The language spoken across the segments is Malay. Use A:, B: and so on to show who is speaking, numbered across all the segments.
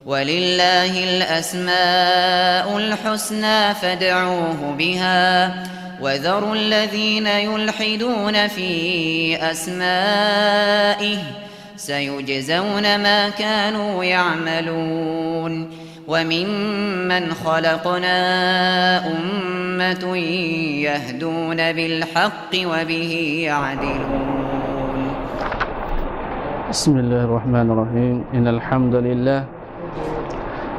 A: ولله الأسماء الحسنى فادعوه بها وذروا الذين يلحدون في أسمائه سيجزون ما كانوا يعملون وممن خلقنا أمة يهدون بالحق وبه يعدلون
B: بسم الله الرحمن الرحيم إن الحمد لله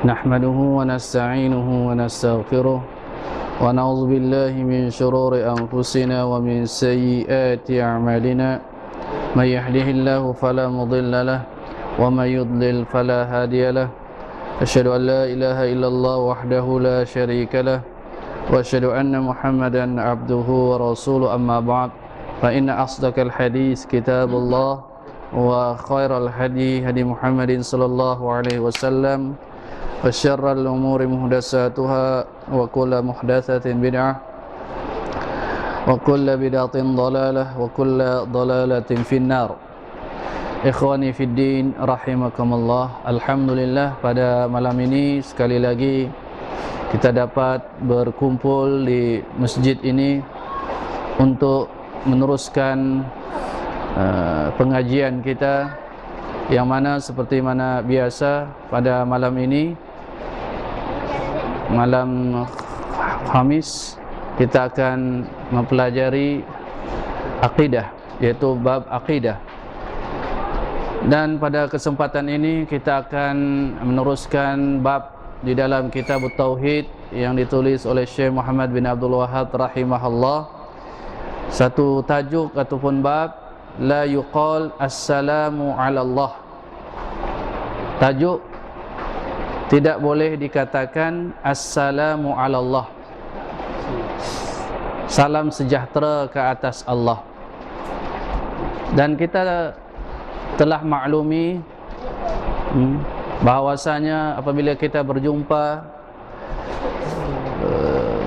B: نحمده ونستعينه ونستغفره ونعوذ بالله من شرور أنفسنا ومن سيئات أعمالنا من يهده الله فلا مضل له ومن يضلل فلا هادي له أشهد أن لا إله إلا الله وحده لا شريك له وأشهد أن محمدا عبده ورسوله أما بعد فإن أصدق الحديث كتاب الله وخير الهدي هدي محمد صلى الله عليه وسلم وشر الأمور محدثاتها وكل محدثة بدعة وكل بدعة ضلالة وكل ضلالة في النار. Ikhwani fid din rahimakumullah. Alhamdulillah, pada malam ini sekali lagi kita dapat berkumpul di masjid ini untuk meneruskan pengajian kita, yang mana seperti mana biasa pada malam ini, malam Khamis, kita akan mempelajari akidah, yaitu bab akidah. Dan pada kesempatan ini kita akan meneruskan bab di dalam kitab Tauhid yang ditulis oleh Syekh Muhammad bin Abdul Wahhab rahimahullah. Satu tajuk ataupun bab, la yuqal assalamu ala Allah. Tajuk, tidak boleh dikatakan assalamu ala Allah, salam sejahtera ke atas Allah. Dan kita telah maklumi bahawasanya apabila kita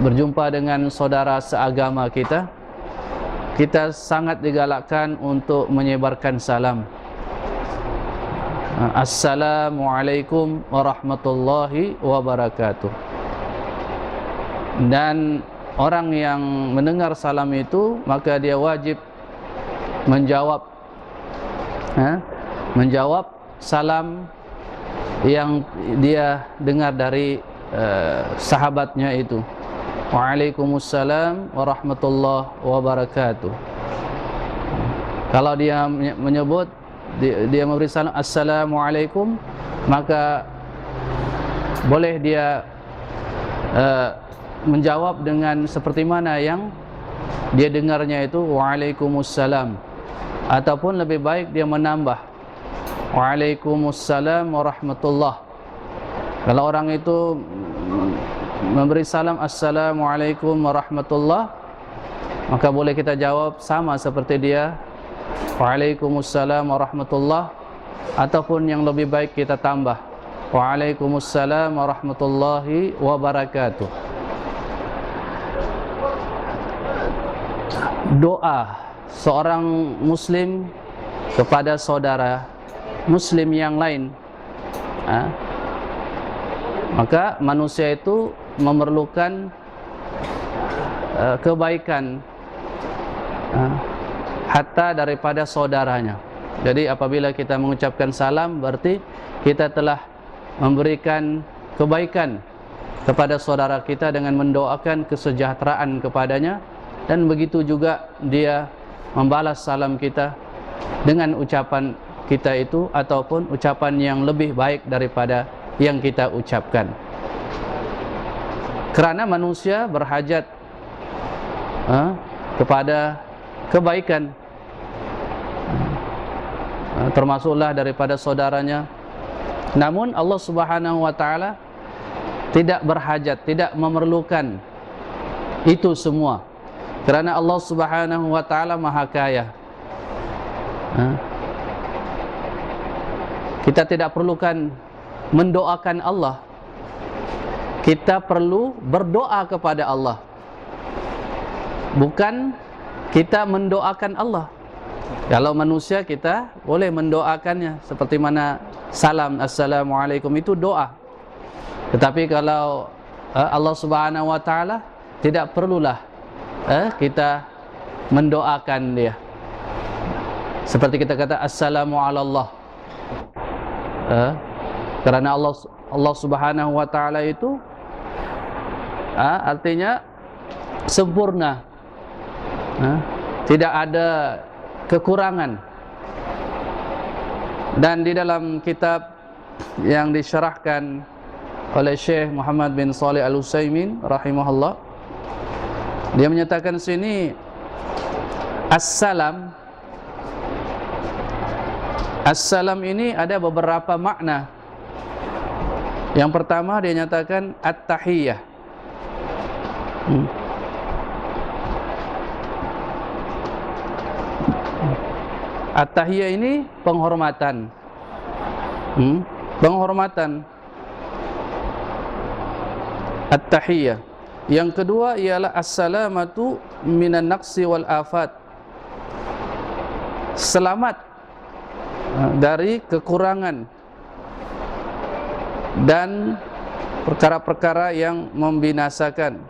B: berjumpa dengan saudara seagama kita, kita sangat digalakkan untuk menyebarkan salam. Assalamualaikum warahmatullahi wabarakatuh. Dan orang yang mendengar salam itu, maka dia wajib menjawab salam yang dia dengar dari sahabatnya itu. Waalaikumsalam warahmatullahi wabarakatuh. Kalau dia menyebut, dia memberi salam assalamualaikum, maka boleh dia menjawab dengan seperti mana yang dia dengarnya itu, waalaikumsalam. Ataupun lebih baik dia menambah waalaikumsalam warahmatullahi. Kalau orang itu memberi salam assalamualaikum warahmatullahi, maka boleh kita jawab sama seperti dia, waalaikumsalam warahmatullahi. Ataupun yang lebih baik kita tambah waalaikumsalam warahmatullahi wabarakatuh. Doa seorang muslim kepada saudara muslim yang lain, maka manusia itu memerlukan kebaikan hatta daripada saudaranya. Jadi apabila kita mengucapkan salam, berarti kita telah memberikan kebaikan kepada saudara kita dengan mendoakan kesejahteraan kepadanya, dan begitu juga dia membalas salam kita dengan ucapan kita itu, ataupun ucapan yang lebih baik daripada yang kita ucapkan. Kerana manusia berhajat kepada kebaikan, termasuklah daripada saudaranya. Namun Allah Subhanahu wa taala tidak berhajat, tidak memerlukan itu semua, kerana Allah Subhanahu wa taala Maha Kaya. Kita tidak perlukan mendoakan Allah, kita perlu berdoa kepada Allah, bukan kita mendoakan Allah. Kalau manusia kita boleh mendoakannya, seperti mana salam assalamualaikum itu doa. Tetapi kalau Allah Subhanahu wa taala, tidak perlulah kita mendoakan dia. Seperti kita kata assalamu ala Allah. Karena Allah Subhanahu wa taala itu artinya sempurna. Tidak ada kekurangan. Dan di dalam kitab yang disyarahkan oleh Syekh Muhammad bin Shalih Al-Utsaimin rahimahullah, dia menyatakan sini Assalam ini ada beberapa makna. Yang pertama dia nyatakan At-Tahiyyah. At-Tahiyyah ini penghormatan. Penghormatan. At-Tahiyyah. Yang kedua ialah As-salamatu minan naqsi wal afat. Selamat dari kekurangan dan perkara-perkara yang membinasakan.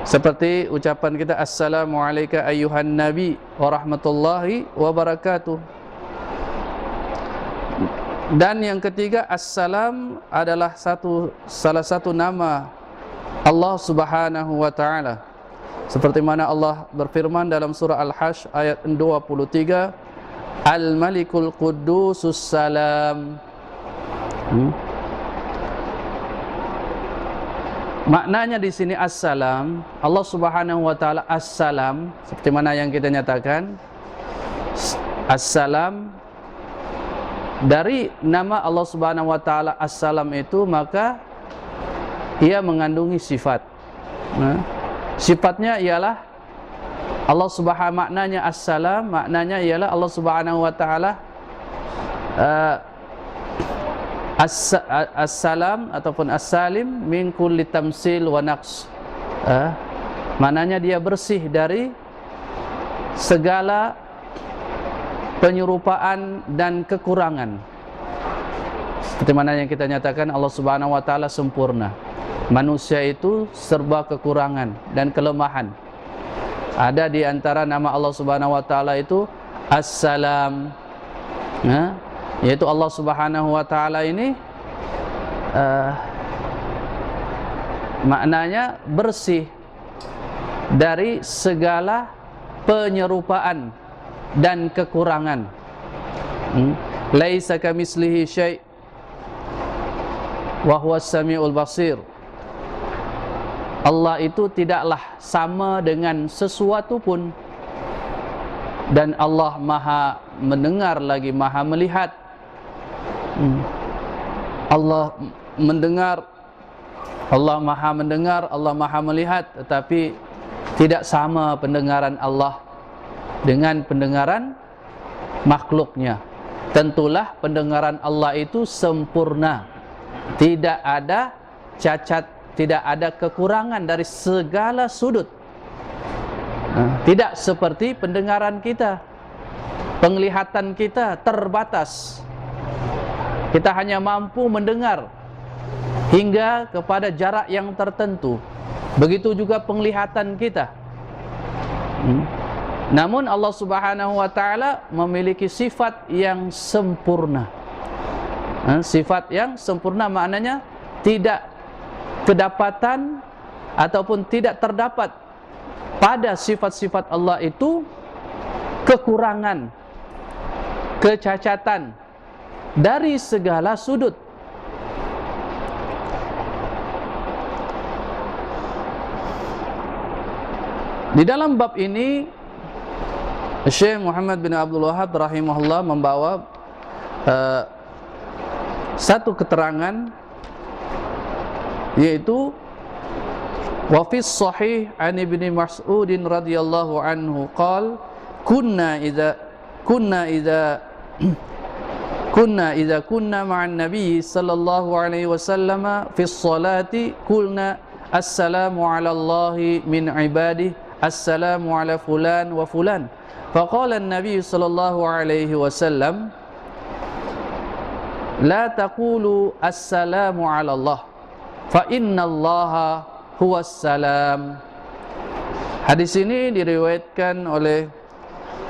B: Seperti ucapan kita assalamu alayka ayyuhan nabi wa rahmatullahi wa barakatuh. Dan yang ketiga, assalam adalah salah satu nama Allah Subhanahu wa taala. Seperti mana Allah berfirman dalam surah Al-Hash ayat 23, Al-Malikul Quddusus Salam. Maknanya di sini assalam, Allah Subhanahu wa taala assalam, seperti mana yang kita nyatakan assalam dari nama Allah Subhanahu wa taala assalam itu, maka ia mengandungi sifat. Sifatnya ialah Allah Subhanahu, maknanya assalam, maknanya ialah Allah Subhanahu wa taala as-salam ataupun as-salim min kulli tamsil wa naqs. Maknanya dia bersih dari segala penyerupaan dan kekurangan. Seperti mana yang kita nyatakan Allah Subhanahu wa taala sempurna. Manusia itu serba kekurangan dan kelemahan. Ada di antara nama Allah Subhanahu wa taala itu As-Salam. Yaitu Allah Subhanahu wa taala ini maknanya bersih dari segala penyerupaan dan kekurangan. Laisa kamitslihi syai' wa huwas samiul basir. Allah itu tidaklah sama dengan sesuatu pun, dan Allah maha mendengar lagi maha melihat. Allah mendengar, Allah maha mendengar, Allah maha melihat, tetapi tidak sama pendengaran Allah dengan pendengaran makhluknya. Tentulah pendengaran Allah itu sempurna, tidak ada cacat, tidak ada kekurangan dari segala sudut. Tidak seperti pendengaran kita, penglihatan kita terbatas. Kita hanya mampu mendengar hingga kepada jarak yang tertentu. Begitu juga penglihatan kita. Namun Allah Subhanahu wa taala memiliki sifat yang sempurna. Sifat yang sempurna maknanya tidak kedapatan ataupun tidak terdapat pada sifat-sifat Allah itu kekurangan, kecacatan dari segala sudut. Di dalam bab ini Syekh Muhammad bin Abdul Wahhab rahimahullah membawa satu keterangan, yaitu wa fi sahih an ibni Mas'ud radhiyallahu anhu qala kunna kunna ma'an nabiy sallallahu alaihi wasallam fi sholati qulna assalamu ala Allahi min ibadihi assalamu ala fulan wa fulan Faqala an-nabi sallallahu alaihi wasallam, la taqulu assalamu ala Allah, fa inna Allaha huwas salam. Hadis ini diriwayatkan oleh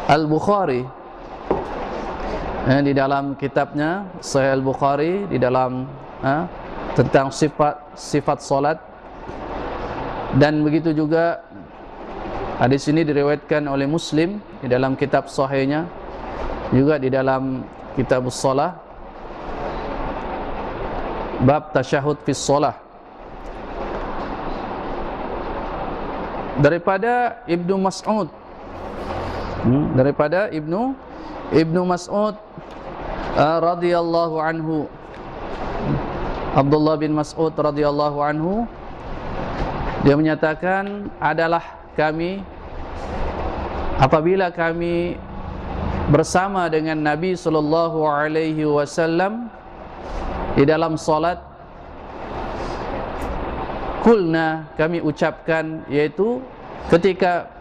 B: Al-Bukhari di dalam kitabnya Sahih Al-Bukhari, di dalam tentang sifat salat. Dan begitu juga hadis ini diriwayatkan oleh Muslim di dalam kitab sahihnya, juga di dalam kitab shalah bab tasyahud fi shalah. Daripada Ibnu Mas'ud, daripada Ibnu Mas'ud radhiyallahu anhu, Abdullah bin Mas'ud radhiyallahu anhu, dia menyatakan, adalah kami apabila kami bersama dengan Nabi sallallahu alaihi wasallam di dalam salat, kulna, kami ucapkan, yaitu ketika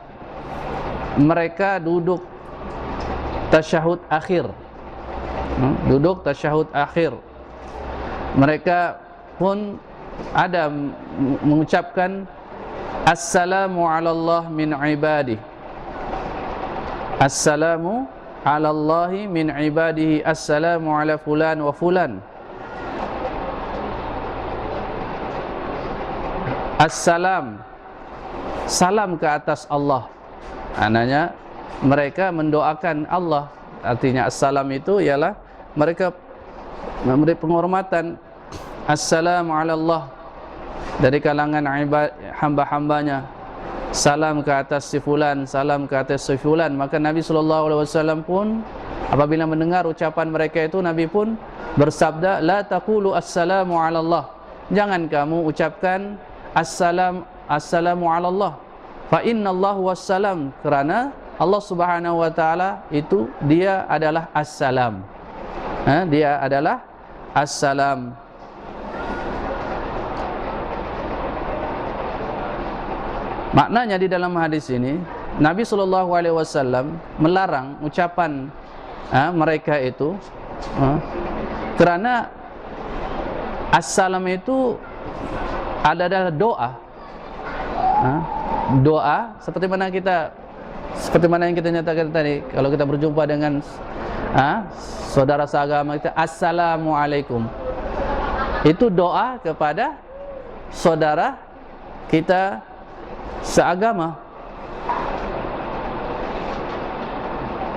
B: mereka duduk tasyahud akhir, duduk tasyahud akhir, mereka pun ada mengucapkan assalamu ala Allah min ibadihi, assalamu ala Allah min ibadihi, assalamu ala fulan wa fulan, assalam, salam ke atas Allah. Maknanya mereka mendoakan Allah. Artinya assalam itu ialah mereka memberi penghormatan, assalamu ala Allah, dari kalangan hamba-hambanya, salam ke atas si fulan, salam ke atas si fulan. Maka Nabi SAW pun apabila mendengar ucapan mereka itu, Nabi pun bersabda, la taqulu assalamu ala Allah, jangan kamu ucapkan assalamu ala Allah, fa inna Allah wassalam, kerana Allah Subhanahu wa taala itu dia adalah assalam, dia adalah assalam. Maknanya di dalam hadis ini Nabi SAW melarang ucapan mereka itu, kerana assalam itu adalah doa, doa seperti mana yang kita nyatakan tadi. Kalau kita berjumpa dengan saudara seagama kita, assalamualaikum, itu doa kepada saudara kita seagama.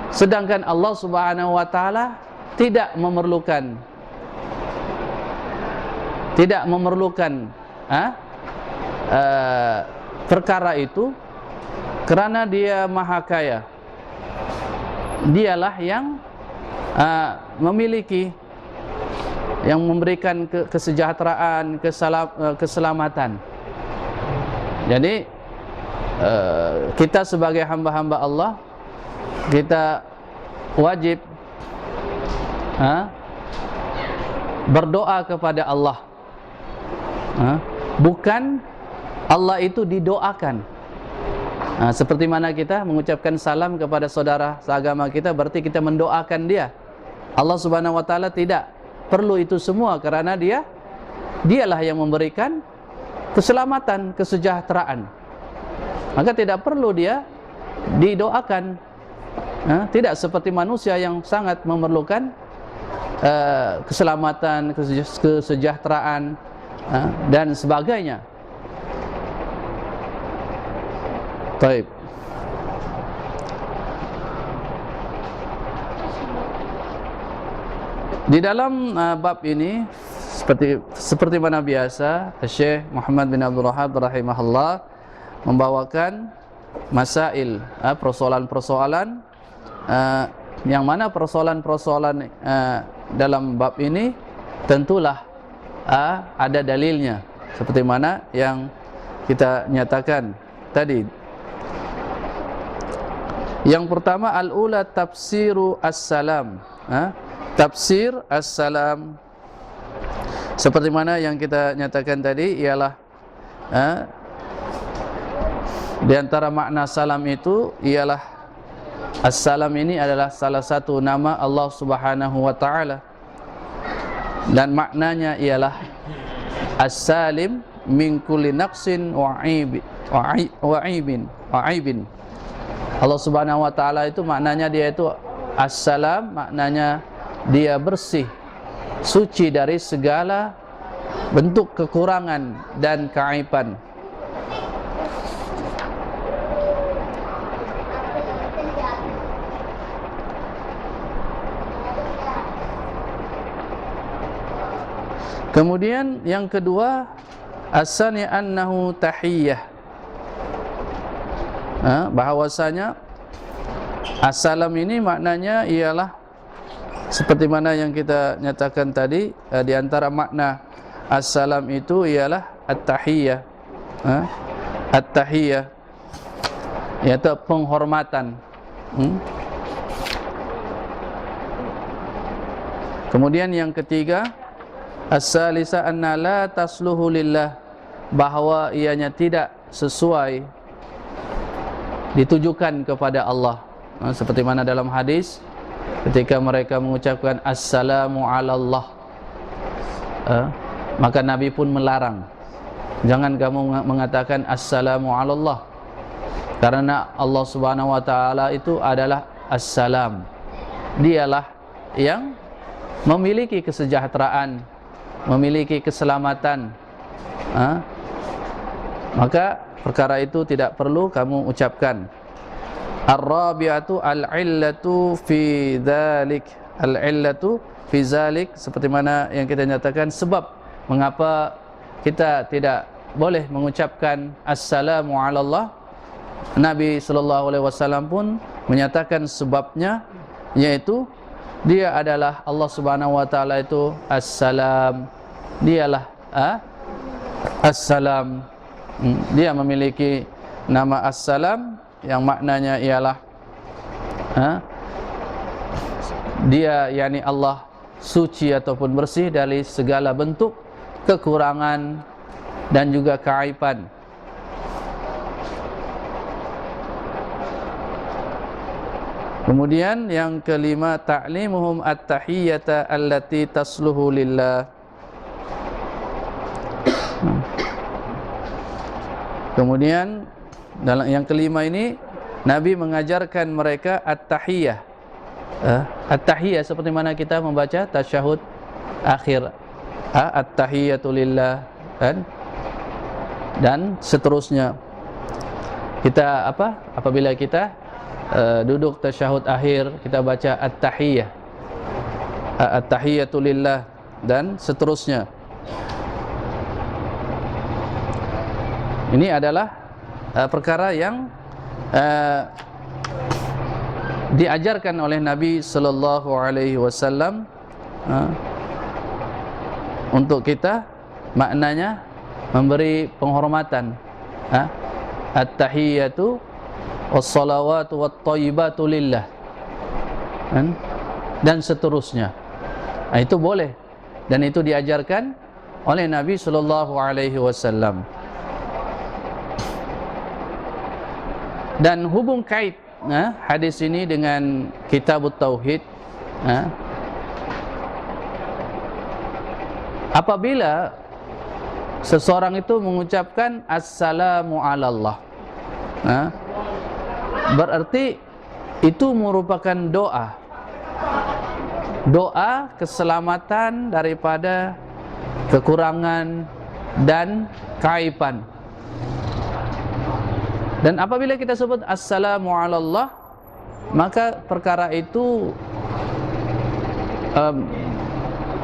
B: Sedangkan Allah Subhanahu wa taala tidak memerlukan perkara itu, kerana dia maha kaya. Dialah yang memiliki, yang memberikan kesejahteraan, keselamatan. Jadi kita sebagai hamba-hamba Allah, kita wajib berdoa kepada Allah, bukan Allah itu didoakan. Seperti mana kita mengucapkan salam kepada saudara seagama kita, berarti kita mendoakan dia. Allah Subhanahu wa taala tidak perlu itu semua, kerana dialah yang memberikan keselamatan, kesejahteraan. Maka tidak perlu dia didoakan. Tidak seperti manusia yang sangat memerlukan keselamatan, kesejahteraan dan sebagainya. Baik. Di dalam bab ini, seperti mana biasa, Syekh Muhammad bin Abdul Wahhab rahimahullah membawakan masail, persoalan-persoalan, yang mana persoalan-persoalan dalam bab ini tentulah ada dalilnya, seperti mana yang kita nyatakan tadi. Yang pertama, al-ula tafsiru as-salam, tafsir as-salam, seperti mana yang kita nyatakan tadi, ialah di antara makna salam itu ialah As-Salam ini adalah salah satu nama Allah Subhanahu wa taala, dan maknanya ialah As-Salim min kulli naqsin wa aibin. Allah Subhanahu wa taala itu maknanya dia itu As-Salam, maknanya dia bersih, suci dari segala bentuk kekurangan dan keaiban. Kemudian yang kedua, as-sani annahu tahiyyah. Bahwasanya as-salam ini maknanya ialah seperti mana yang kita nyatakan tadi, di antara makna as-salam itu ialah at-tahiyyah. At-tahiyyah yaitu penghormatan. Kemudian yang ketiga, as-salisa anna la tasluhu lillah, bahwa ianya tidak sesuai ditujukan kepada Allah. Seperti mana dalam hadis ketika mereka mengucapkan assalamu ala Allah, maka Nabi pun melarang, jangan kamu mengatakan assalamu ala Allah, karena Allah Subhanahu wa taala itu adalah as-salam. Dialah yang memiliki kesejahteraan, memiliki keselamatan. Maka perkara itu tidak perlu kamu ucapkan. Ar-rabi'atu al-illatu fi dzalik. Al-illatu fi dzalik, seperti mana yang kita nyatakan sebab mengapa kita tidak boleh mengucapkan assalamu ala Allah. Nabi sallallahu alaihi wasallam pun menyatakan sebabnya, yaitu dia adalah Allah Subhanahu wa taala itu as-salam. Dialah as-salam. Dia memiliki nama as-salam yang maknanya ialah dia, yakni Allah suci ataupun bersih dari segala bentuk kekurangan dan juga keaiban. Kemudian yang kelima, ta'limuhum at-tahiyyata allati tasluhu lillah. Kemudian dalam yang kelima ini Nabi mengajarkan mereka at-tahiyyah. At-tahiyyah seperti mana kita membaca tasyahud akhir, at-tahiyyatu lillah, kan? Dan seterusnya. Kita apabila kita duduk tasyahud akhir, kita baca at-tahiyyah, at-tahiyyatu lillah, dan seterusnya. Ini adalah perkara yang diajarkan oleh Nabi sallallahu alaihi wasallam untuk kita, maknanya memberi penghormatan. At-tahiyyatu wassalawatu wattayyibatu lillah, dan seterusnya. Itu boleh, dan itu diajarkan oleh Nabi sallallahu alaihi wasallam. Dan hubung kait hadis ini dengan Kitabut Tauhid, apabila seseorang itu mengucapkan assalamu ala Allah, berarti itu merupakan doa keselamatan daripada kekurangan dan keaiban. Dan apabila kita sebut assalamu ala Allah, maka perkara itu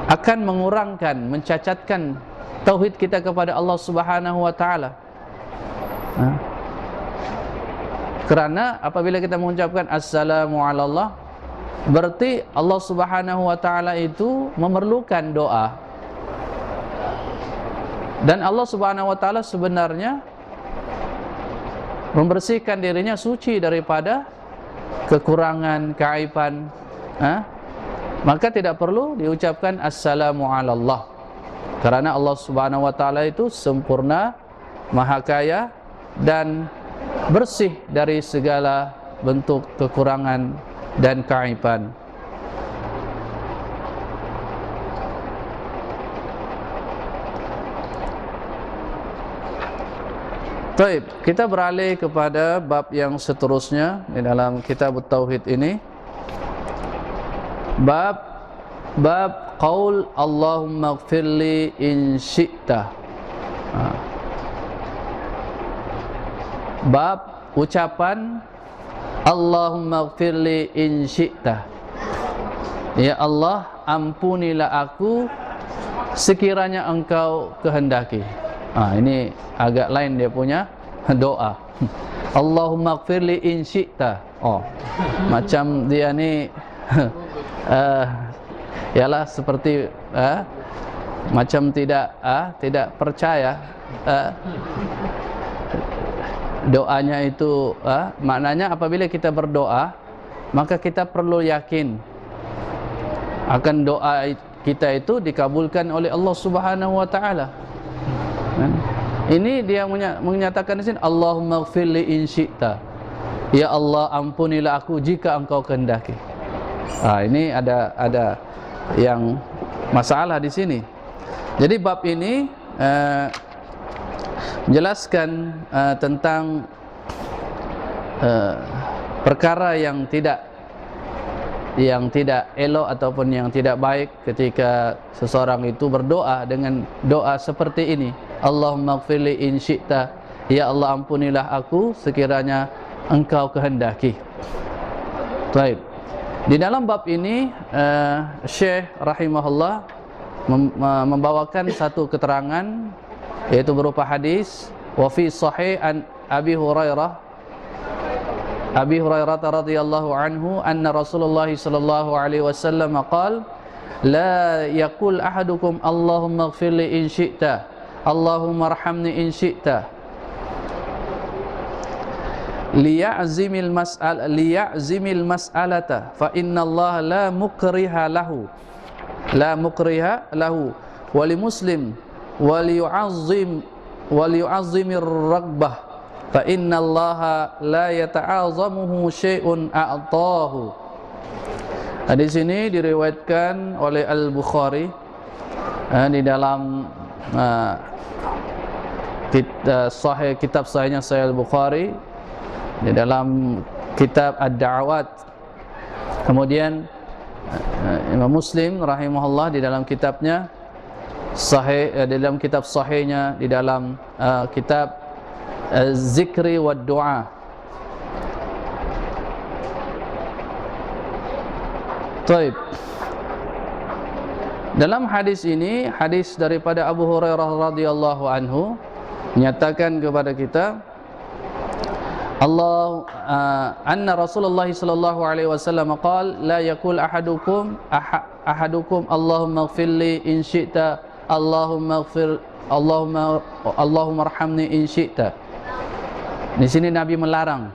B: akan mengurangkan, mencacatkan tauhid kita kepada Allah Subhanahu wa taala. Karena apabila kita mengucapkan assalamu ala Allah, berarti Allah Subhanahu wa taala itu memerlukan doa. Dan Allah Subhanahu wa taala sebenarnya membersihkan dirinya suci daripada kekurangan, keaiban. Maka tidak perlu diucapkan assalamu ala Allah, karena Allah Subhanahu wa taala itu sempurna, maha kaya, dan bersih dari segala bentuk kekurangan dan keaiban. Baik, kita beralih kepada bab yang seterusnya di dalam kitab Tauhid ini. Bab qaul Allahumma ighfirli in syi'ta. Bab ucapan Allahumma ighfirli in syi'ta. Ya Allah, ampunilah aku sekiranya Engkau kehendaki. Ini agak lain dia punya doa. Allahumma ighfirli in syi'ta. Macam dia ni ialah seperti macam tidak percaya doanya itu. Maknanya apabila kita berdoa, maka kita perlu yakin akan doa kita itu dikabulkan oleh Allah Subhanahu wa taala. Ini dia menyatakan di sini, Allahumma ighfirli in syi'ta. Ya Allah, ampunilah aku jika Engkau kehendaki. Ini ada yang masalah di sini. Jadi bab ini menjelaskan tentang perkara yang tidak elok ataupun yang tidak baik ketika seseorang itu berdoa dengan doa seperti ini. Allahumma ighfirli in syi'ta. Ya Allah, ampunilah aku sekiranya Engkau kehendaki. Baik. Di dalam bab ini Syekh rahimahullah membawakan satu keterangan, yaitu berupa hadis wa fi sahih an Abi Hurairah radhiyallahu anhu anna Rasulullah sallallahu alaihi wasallam qala la yaqul ahadukum Allahumma ighfirli in syi'ta Allahumma arhamni in syi'ta liya'zimil mas'alata fa inna Allah la mukriha lahu wa li muslim wa liyu'azzimir raghbah fa inna Allah la yata'azamuhu syai'un a'tahu. Hadis ini diriwayatkan oleh Al-Bukhari di dalam kitab sahihnya Sahih Al-Bukhari, di dalam kitab Ad-Da'awat. Kemudian Imam Muslim rahimahullah di dalam kitabnya sahih, di dalam kitab sahihnya, di dalam kitab Zikri wa Du'a. Baik. Dalam hadis ini, hadis daripada Abu Hurairah radhiyallahu anhu menyatakan kepada kita anna Rasulullah sallallahu alaihi wasallam qala la yaqul ahadukum Allahumma ighfirli in syi'ta Allahumma arhamni in syi'ta. Di sini Nabi melarang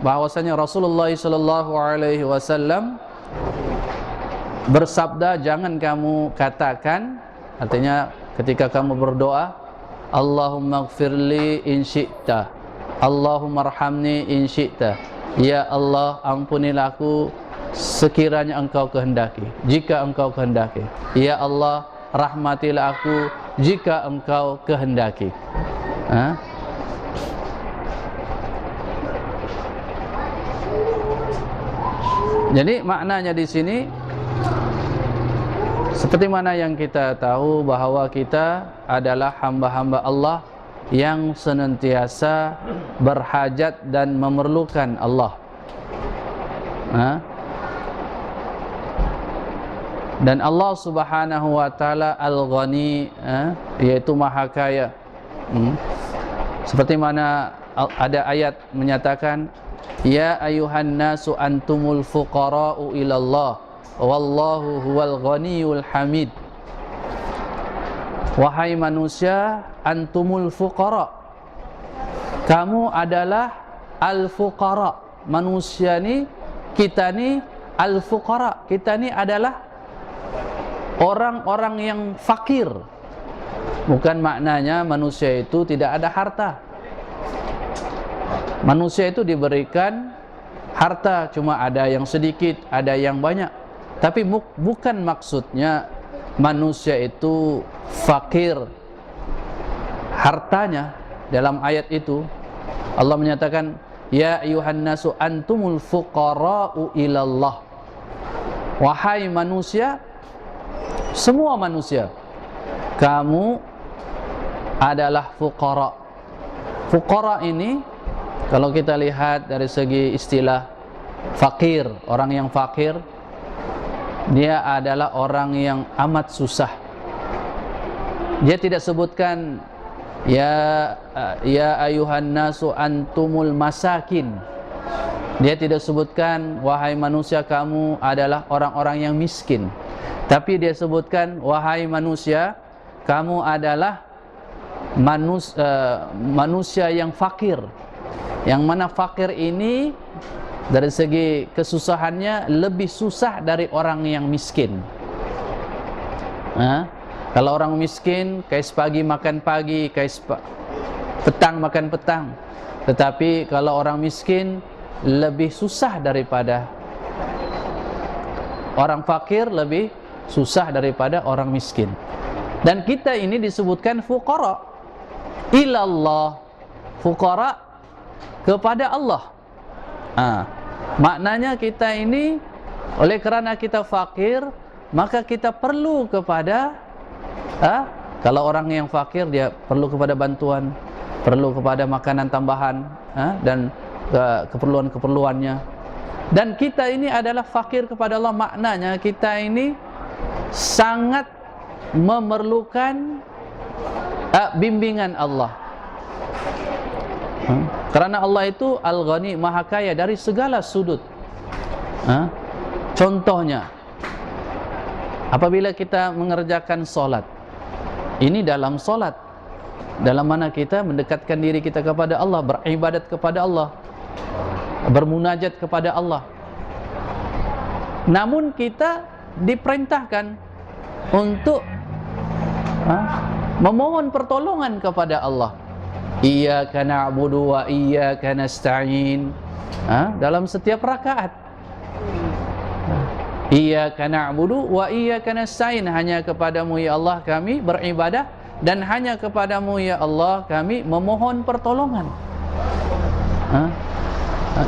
B: bahwasanya Rasulullah sallallahu alaihi wasallam bersabda, jangan kamu katakan, artinya ketika kamu berdoa, Allahumma ighfirli in syi'ta Allahumma arhamni in syi'ta. Ya Allah, ampunilah aku sekiranya Engkau kehendaki, jika Engkau kehendaki. Ya Allah, rahmatilah aku jika Engkau kehendaki. Jadi maknanya di sini seperti mana yang kita tahu bahwa kita adalah hamba-hamba Allah yang senantiasa berhajat dan memerlukan Allah. Dan Allah Subhanahu wa taala Al-Ghani, yaitu Maha Kaya. Seperti mana ada ayat menyatakan, ya ayuhan nasu antumul fuqara'u ilallah wallahu huwal ghaniyul hamid. Wahai manusia, antumul fuqara, kamu adalah al-fuqara. Manusia ni, kita ni al-fuqara, kita ni adalah orang-orang yang fakir. Bukan maknanya manusia itu tidak ada harta. Manusia itu diberikan harta cuma ada yang sedikit, ada yang banyak. Tapi bukan maksudnya manusia itu fakir hartanya. Dalam ayat itu Allah menyatakan, ya ayuhan nasu antumul fuqara'u ilallah. Wahai manusia, semua manusia, kamu adalah fuqara. Fuqara ini kalau kita lihat dari segi istilah fakir, orang yang fakir, dia adalah orang yang amat susah. Dia tidak sebutkan ya ayuhan nasu antumul masakin. Dia tidak sebutkan wahai manusia kamu adalah orang-orang yang miskin. Tapi dia sebutkan wahai manusia kamu adalah manusia yang fakir. Yang mana fakir ini dari segi kesusahannya lebih susah dari orang yang miskin. Kalau orang miskin, kais pagi makan pagi, kais petang makan petang. Tetapi kalau orang miskin lebih susah daripada orang fakir, lebih susah daripada orang miskin. Dan kita ini disebutkan fuqara ilallah, fuqara kepada Allah. Maknanya kita ini oleh kerana kita fakir, maka kita perlu kepada kalau orang yang fakir dia perlu kepada bantuan, perlu kepada makanan tambahan dan keperluan-keperluannya. Dan kita ini adalah fakir kepada Allah, maknanya kita ini sangat memerlukan bimbingan Allah. Karena Allah itu Al-Ghani, Maha Kaya dari segala sudut. Contohnya, apabila kita mengerjakan solat, ini dalam solat, dalam mana kita mendekatkan diri kita kepada Allah, beribadat kepada Allah, bermunajat kepada Allah. Namun kita diperintahkan untuk memohon pertolongan kepada Allah. Iyyaka na'budu wa iyyaka nasta'in. Dalam setiap rakaat, iyyaka na'budu wa iyyaka nasta'in, hanya kepadamu ya Allah kami beribadah, dan hanya kepadamu ya Allah kami memohon pertolongan.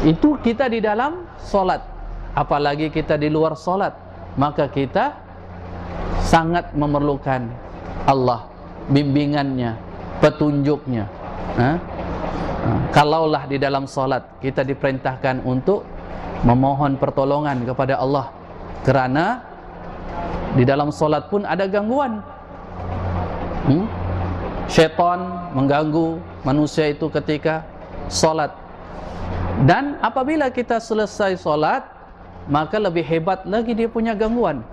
B: Itu kita di dalam solat. Apalagi kita di luar solat, maka kita sangat memerlukan Allah, bimbingannya, petunjuknya. Kalaulah di dalam solat kita diperintahkan untuk memohon pertolongan kepada Allah, kerana di dalam solat pun ada gangguan. Syaitan mengganggu manusia itu ketika solat. Dan apabila kita selesai solat, maka lebih hebat lagi dia punya gangguan.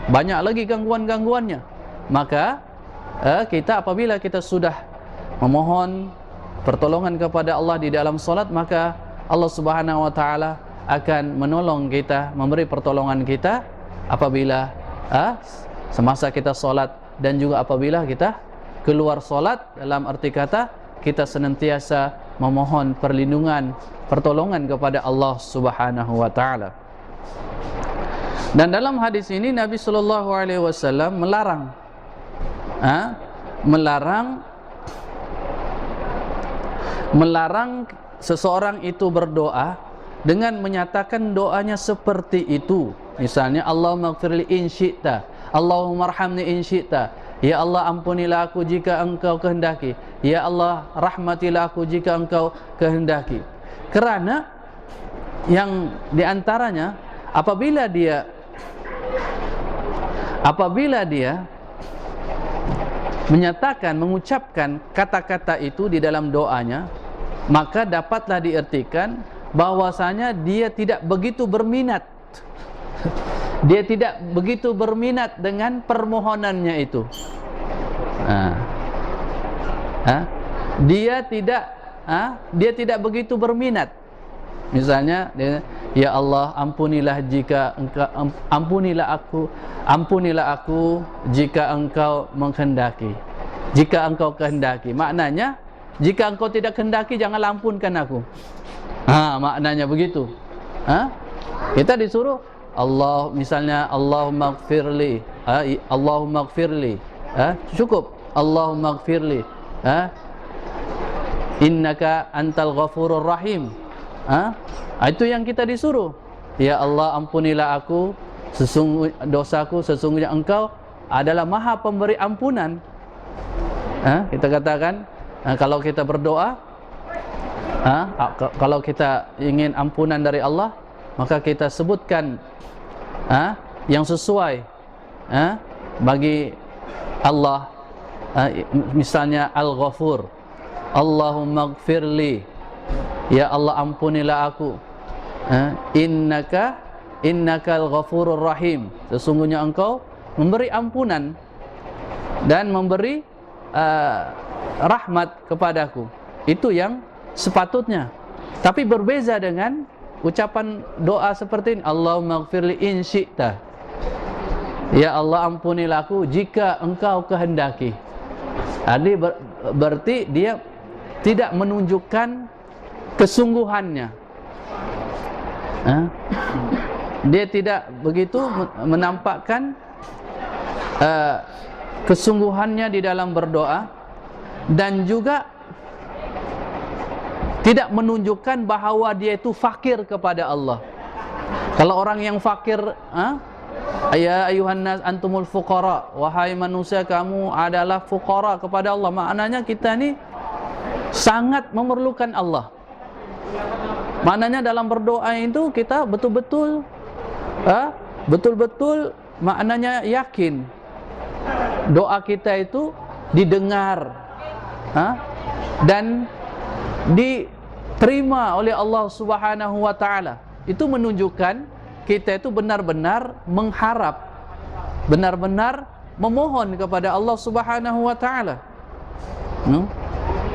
B: Banyak lagi gangguan-gangguannya. Maka kita apabila kita sudah memohon pertolongan kepada Allah di dalam solat, maka Allah Subhanahu wa taala akan menolong kita, memberi pertolongan kita apabila semasa kita solat, dan juga apabila kita keluar solat. Dalam arti kata, kita senantiasa memohon perlindungan, pertolongan kepada Allah Subhanahu wa taala. Dan dalam hadis ini Nabi sallallahu alaihi wasallam melarang seseorang itu berdoa dengan menyatakan doanya seperti itu. Misalnya, Allahumma ighfirli in syi'ta, Allahumma arhamni in syi'ta, ya Allah ampunilah aku jika engkau kehendaki, ya Allah rahmatilah aku jika engkau kehendaki. Kerana yang diantaranya apabila dia menyatakan, mengucapkan kata-kata itu di dalam doanya, maka dapatlah diartikan bahwasanya dia tidak begitu berminat. Dia tidak begitu berminat dengan permohonannya itu. Dia tidak begitu berminat. Misalnya, ya Allah ampunilah aku jika engkau menghendaki. Jika engkau kehendaki, maknanya jika engkau tidak kehendaki janganlah ampunkan aku. Maknanya begitu. Kita disuruh Allah, misalnya Allahumma gfirli, Allahumma gfirli, cukup Allahumma gfirli, innaka antal ghafurur rahim. Itu yang kita disuruh. Ya Allah, ampunilah aku dosaku, sesungguhnya Engkau adalah Maha Pemberi ampunan. Kita katakan kalau kita berdoa, kalau kita ingin ampunan dari Allah, maka kita sebutkan yang sesuai bagi Allah. Misalnya Al-Ghafur, Allahumma gfirli, ya Allah ampunilah aku, innakal ghafurur rahim, sesungguhnya Engkau memberi ampunan dan memberi rahmat kepadaku. Itu yang sepatutnya. Tapi berbeza dengan ucapan doa seperti ini, Allahumma gfirli in syi'ta, ya Allah ampunilah aku jika Engkau kehendaki. Jadi berarti dia tidak menunjukkan kesungguhannya. Dia tidak begitu menampakkan kesungguhannya di dalam berdoa, dan juga tidak menunjukkan bahawa dia itu fakir kepada Allah. Kalau orang yang fakir, ya ayuhan nas antumul fuqara, wahai manusia kamu adalah fuqara kepada Allah, maknanya kita ini sangat memerlukan Allah. Maknanya dalam berdoa itu kita betul-betul maknanya yakin doa kita itu didengar dan diterima oleh Allah Subhanahu wa taala. Itu menunjukkan kita itu benar-benar mengharap, benar-benar memohon kepada Allah Subhanahu wa taala.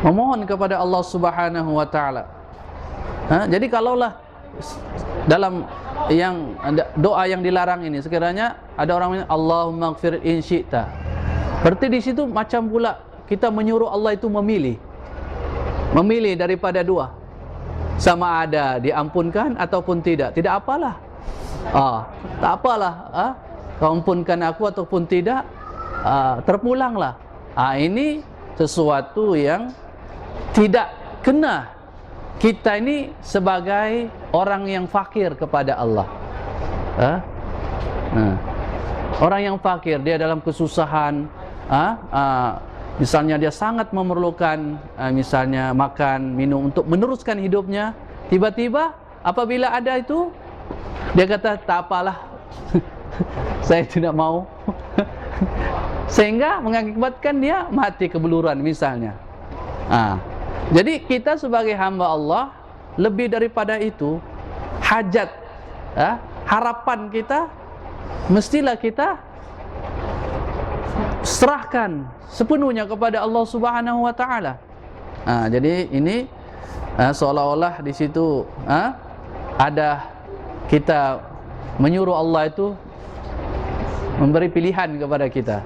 B: Memohon kepada Allah Subhanahu wa taala. Jadi kalaulah dalam yang doa yang dilarang ini sekiranya ada orang yang Allahumma gfir in syi'ta, berarti di situ macam pula kita menyuruh Allah itu memilih daripada dua, sama ada diampunkan ataupun tidak. Tidak apalah, tak apalah, kau ampunkan aku ataupun tidak, terpulanglah. Ini sesuatu yang tidak kena kita ini sebagai orang yang fakir kepada Allah. Orang yang fakir, dia dalam kesusahan, misalnya dia sangat memerlukan misalnya makan, minum untuk meneruskan hidupnya. Tiba-tiba apabila ada itu, dia kata tak apalah, saya tidak mau. Sehingga mengakibatkan dia mati kebeluran misalnya. Jadi kita sebagai hamba Allah, lebih daripada itu, hajat, harapan kita mestilah kita serahkan sepenuhnya kepada Allah Subhanahu wa taala. Jadi ini seolah-olah di situ ada kita menyuruh Allah itu memberi pilihan kepada kita.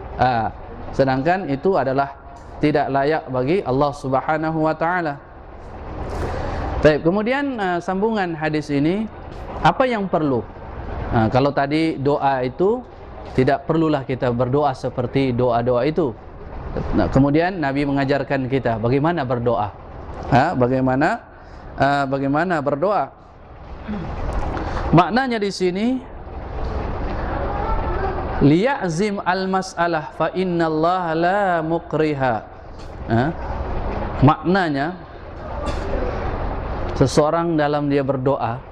B: Sedangkan itu adalah tidak layak bagi Allah Subhanahu wa taala. Baik, kemudian sambungan hadis ini, apa yang perlu? Kalau tadi doa itu tidak perlulah kita berdoa seperti doa-doa itu. Kemudian Nabi mengajarkan kita bagaimana berdoa. Bagaimana berdoa? Maknanya di sini, liya'zim al-mas'alah fa innallaha la muqriha. Maknanya seseorang dalam dia berdoa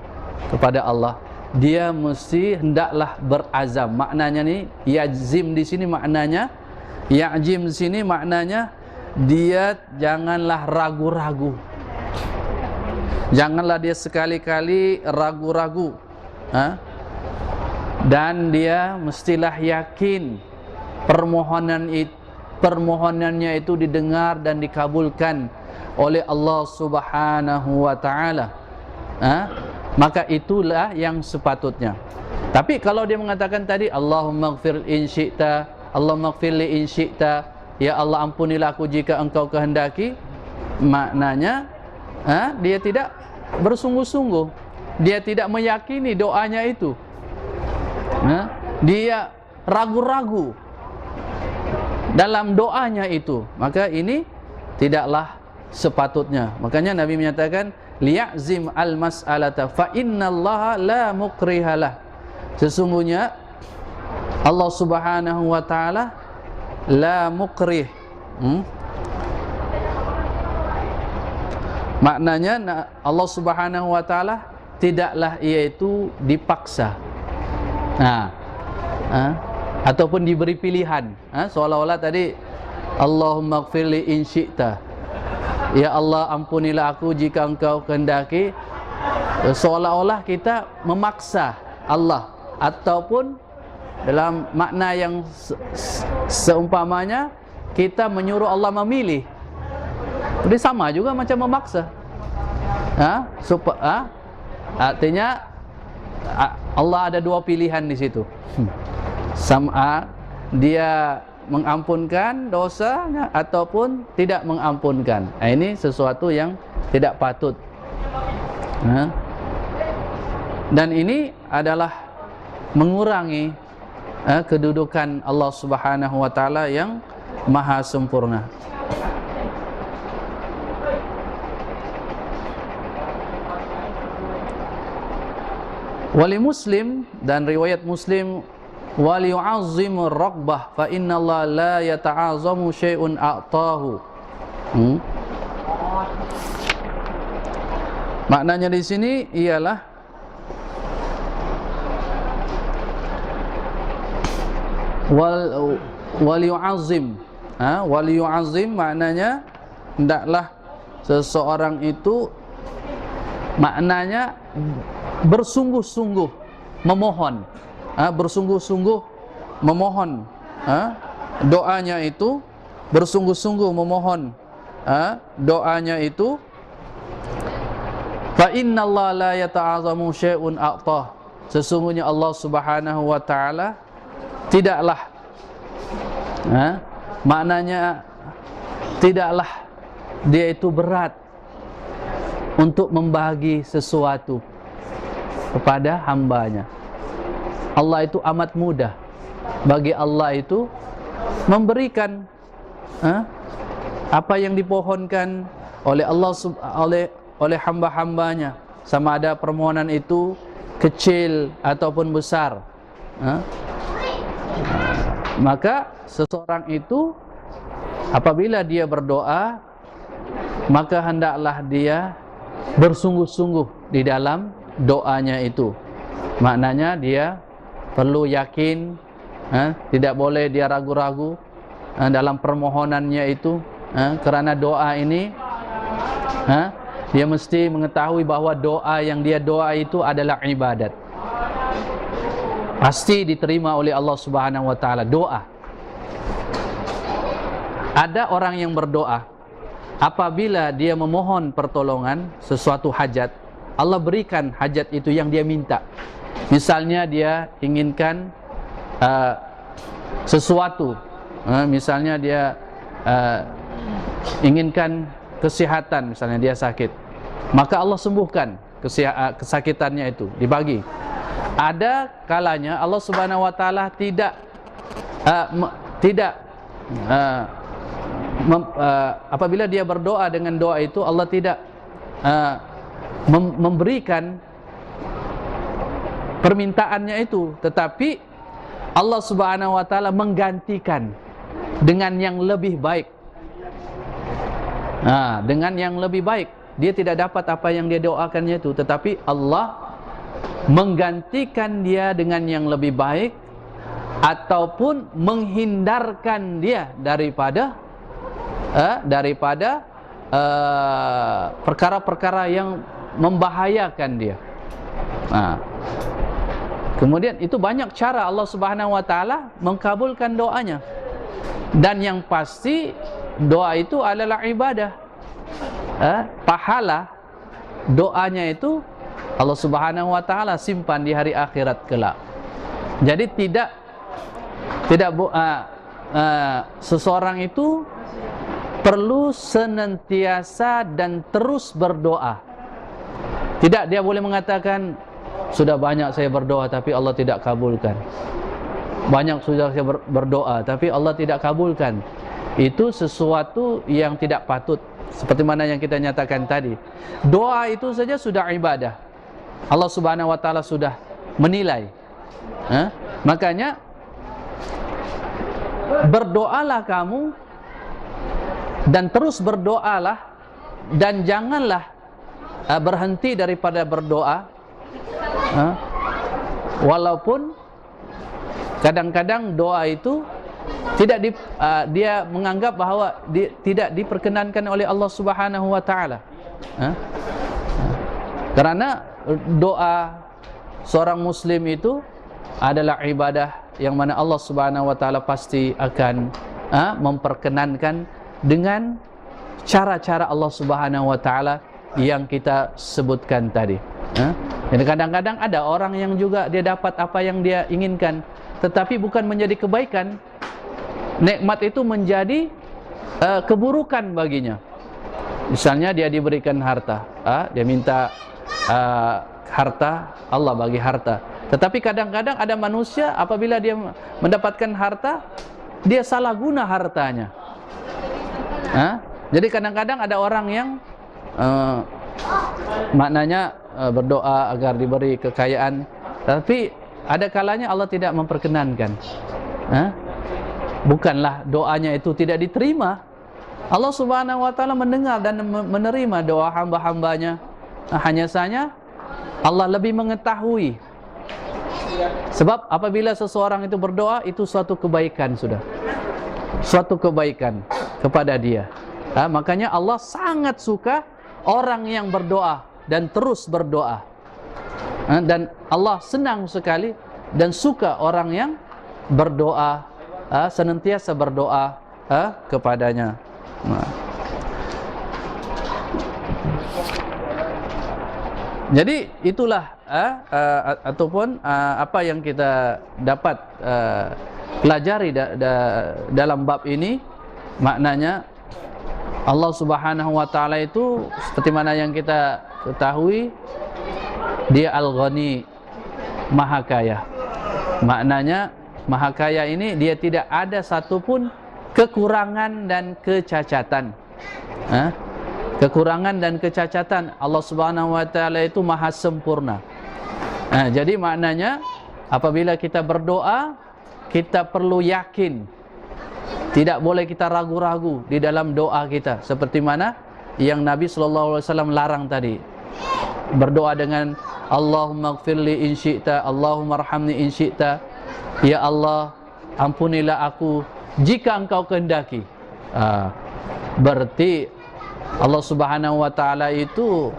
B: kepada Allah, dia mesti hendaklah berazam. Maknanya ni ya'zim di sini maknanya, ya'zim di sini maknanya dia janganlah ragu-ragu. Janganlah dia sekali-kali ragu-ragu. Dan dia mestilah yakin permohonannya itu didengar dan dikabulkan oleh Allah Subhanahu wa taala. Maka itulah yang sepatutnya. Tapi kalau dia mengatakan tadi Allahumma gfir in syi'ta, Allahumma gfirli in syi'ta, ya Allah ampunilah aku jika Engkau kehendaki, maknanya dia tidak bersungguh-sungguh. dia tidak meyakini doanya itu, dia ragu-ragu dalam doanya itu, maka ini tidaklah sepatutnya. Makanya Nabi menyatakan liya'zim al-mas'alata fa innallaha la mukrihalah. Sesungguhnya Allah Subhanahu wa taala la mukrih. Maknanya Allah Subhanahu wa taala tidaklah ia itu dipaksa. Ataupun diberi pilihan. Seolah-olah tadi Allahumma gfirli in syi'ta. Ya Allah, ampunilah aku jika engkau kehendaki. Seolah-olah kita memaksa Allah, ataupun dalam makna yang seumpamanya kita menyuruh Allah memilih. Jadi sama juga macam memaksa. Artinya Allah ada dua pilihan di situ. Dia mengampunkan dosanya ataupun tidak mengampunkan. Ini sesuatu yang tidak patut. Dan ini adalah mengurangi kedudukan Allah Subhanahu wa taala yang maha sempurna. Wali Muslim, dan riwayat Muslim, wali yu'azzimur raghbah fa innallaha la yata'azzamu syai'un a'tahu. Maknanya di sini ialah wal yu'azzim. Wal yu'azzim maknanya hendaklah seseorang itu, maknanya bersungguh-sungguh memohon, bersungguh-sungguh memohon, doanya itu bersungguh-sungguh memohon, doanya itu fa innallaha la yata'azzamu syai'un a'tah. Sesungguhnya Allah Subhanahu wa taala tidaklah, maknanya tidaklah dia itu berat untuk membagi sesuatu kepada hambanya. Allah itu amat mudah bagi Allah itu memberikan apa yang dipohonkan oleh Allah, oleh hamba-hambanya, sama ada permohonan itu kecil ataupun besar. Maka seseorang itu apabila dia berdoa, maka hendaklah dia bersungguh-sungguh di dalam doanya itu. Maknanya dia perlu yakin, tidak boleh dia ragu-ragu dalam permohonannya itu, kerana doa ini dia mesti mengetahui bahwa doa yang dia doa itu adalah ibadat, pasti diterima oleh Allah Subhanahu wa taala. Doa, ada orang yang berdoa apabila dia memohon pertolongan sesuatu hajat, Allah berikan hajat itu yang dia minta. Misalnya dia inginkan sesuatu, misalnya dia inginkan kesehatan, misalnya dia sakit, maka Allah sembuhkan kesakitannya itu, dibagi. Ada kalanya Allah Subhanahu wa taala tidak apabila dia berdoa dengan doa itu, Allah tidak memberikan permintaannya itu, tetapi Allah Subhanahu wa taala menggantikan dengan yang lebih baik. Dengan yang lebih baik, dia tidak dapat apa yang dia doakannya itu, tetapi Allah menggantikan dia dengan yang lebih baik, ataupun menghindarkan dia daripada perkara-perkara yang membahayakan dia. Kemudian itu banyak cara Allah Subhanahu wa taala mengkabulkan doanya. Dan yang pasti doa itu adalah ibadah. Pahala doanya itu Allah Subhanahu wa taala simpan di hari akhirat kelak. Jadi tidak seseorang itu perlu senantiasa dan terus berdoa. Tidak, dia boleh mengatakan, sudah banyak saya berdoa tapi Allah tidak kabulkan. Banyak sudah saya berdoa tapi Allah tidak kabulkan. Itu sesuatu yang tidak patut. Seperti mana yang kita nyatakan tadi, doa itu saja sudah ibadah. Allah Subhanahu wa taala sudah menilai. Makanya berdoalah kamu, dan terus berdoalah, dan janganlah berhenti daripada berdoa. Walaupun kadang-kadang doa itu tidak dia menganggap bahawa tidak diperkenankan oleh Allah Subhanahu wa taala. Karena doa seorang muslim itu adalah ibadah yang mana Allah Subhanahu wa taala pasti akan memperkenankan dengan cara-cara Allah Subhanahu wa taala yang kita sebutkan tadi. Jadi kadang-kadang ada orang yang juga dia dapat apa yang dia inginkan, tetapi bukan menjadi kebaikan. Nikmat itu menjadi keburukan baginya. Misalnya dia diberikan harta, dia minta harta, Allah bagi harta. Tetapi kadang-kadang ada manusia apabila dia mendapatkan harta, dia salah guna hartanya. Jadi kadang-kadang ada orang yang maknanya berdoa agar diberi kekayaan, tapi ada kalanya Allah tidak memperkenankan. Bukanlah doanya itu tidak diterima. Allah Subhanahu wa taala mendengar dan menerima doa hamba-hambanya. Hanya saja Allah lebih mengetahui. Sebab apabila seseorang itu berdoa, itu suatu kebaikan sudah. Suatu kebaikan kepada dia. Makanya Allah sangat suka orang yang berdoa dan terus berdoa. Dan Allah senang sekali dan suka orang yang berdoa, senantiasa berdoa kepadanya. Jadi itulah ataupun apa yang kita dapat pelajari dalam bab ini. Maknanya Allah Subhanahu wa taala itu seperti mana yang kita ketahui, dia Al-Ghani, Maha Kaya. Maknanya Maha Kaya ini dia tidak ada satupun kekurangan dan kecacatan. Kekurangan dan kecacatan Allah Subhanahu wa taala itu maha sempurna. Jadi maknanya apabila kita berdoa, kita perlu yakin. Tidak boleh kita ragu-ragu di dalam doa kita, seperti mana yang Nabi sallallahu alaihi wasallam larang tadi. Berdoa dengan Allahumma ighfirli in syi'ta, Allahumma arhamni in syi'ta. Ya Allah, ampunilah aku jika Engkau kehendaki. Berarti Allah Subhanahu wa taala itu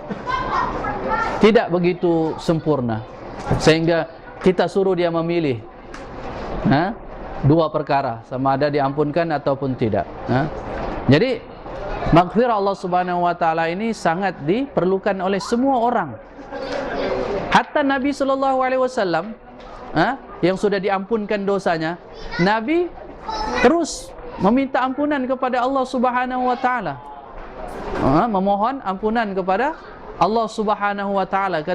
B: tidak begitu sempurna sehingga kita suruh dia memilih dua perkara, sama ada diampunkan ataupun tidak. Jadi maghfirah Allah Subhanahu wa taala ini sangat diperlukan oleh semua orang. Hatta Nabi sallallahu alaihi wasallam yang sudah diampunkan dosanya, Nabi terus meminta ampunan kepada Allah Subhanahu wa taala. Memohon ampunan kepada Allah Subhanahu wa taala,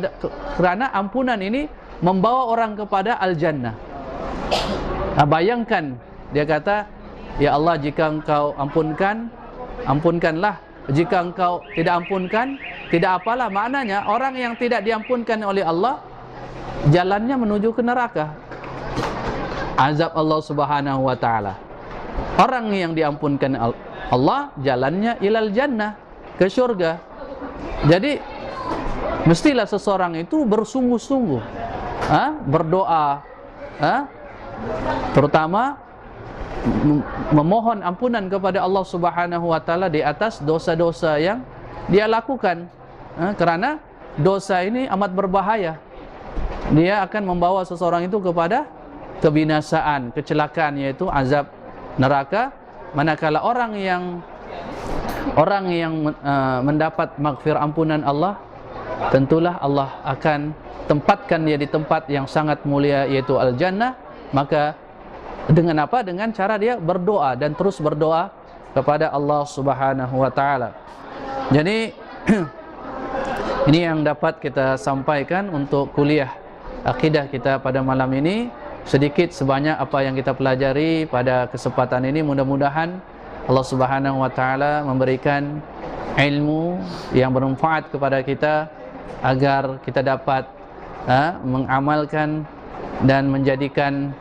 B: kerana ampunan ini membawa orang kepada al-jannah. Bayangkan dia kata, ya Allah, jika Engkau ampunkan, ampunkanlah. Jika Engkau tidak ampunkan, tidak apalah. Maknanya orang yang tidak diampunkan oleh Allah, jalannya menuju ke neraka, azab Allah Subhanahu wa taala. Orang yang diampunkan Allah, jalannya ilal jannah, ke syurga. Jadi mestilah seseorang itu bersungguh-sungguh berdoa, terutama memohon ampunan kepada Allah Subhanahu wa taala di atas dosa-dosa yang dia lakukan. Kerana dosa ini amat berbahaya. Dia akan membawa seseorang itu kepada kebinasaan, kecelakaan, yaitu azab neraka. Manakala orang yang mendapat maghfirah ampunan Allah, tentulah Allah akan tempatkan dia di tempat yang sangat mulia, yaitu al-jannah. Maka dengan apa? Dengan cara dia berdoa dan terus berdoa kepada Allah Subhanahu wa taala. Jadi Ini yang dapat kita sampaikan untuk kuliah akidah kita pada malam ini. Sedikit sebanyak apa yang kita pelajari pada kesempatan ini, mudah-mudahan Allah Subhanahu wa taala memberikan ilmu yang bermanfaat kepada kita agar kita dapat mengamalkan dan menjadikan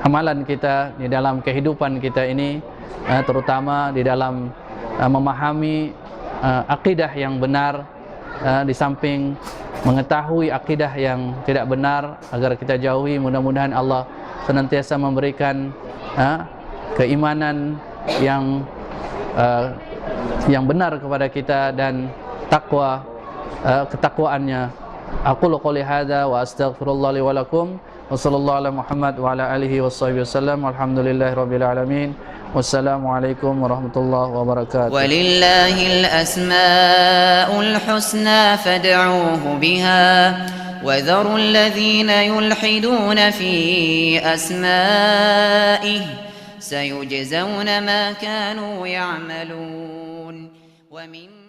B: amalan kita di dalam kehidupan kita ini, terutama di dalam memahami akidah yang benar, di samping mengetahui akidah yang tidak benar agar kita jauhi. Mudah-mudahan Allah senantiasa memberikan keimanan yang benar kepada kita dan takwa, ketakwaannya. Aqulu qouli hadza wa astaghfirullah li wa lakum wa sallallahu ala Muhammad wa ala alihi washabbihi wasallam. Alhamdulillahirabbil alamin. Wassalamualaikum warahmatullahi wabarakatuh.
A: Walillahil asmaul husna fad'uuhu biha wa dharul ladzina yulhiduna fi asma'ihi sayujzawna ma kanu ya'malun. Wa min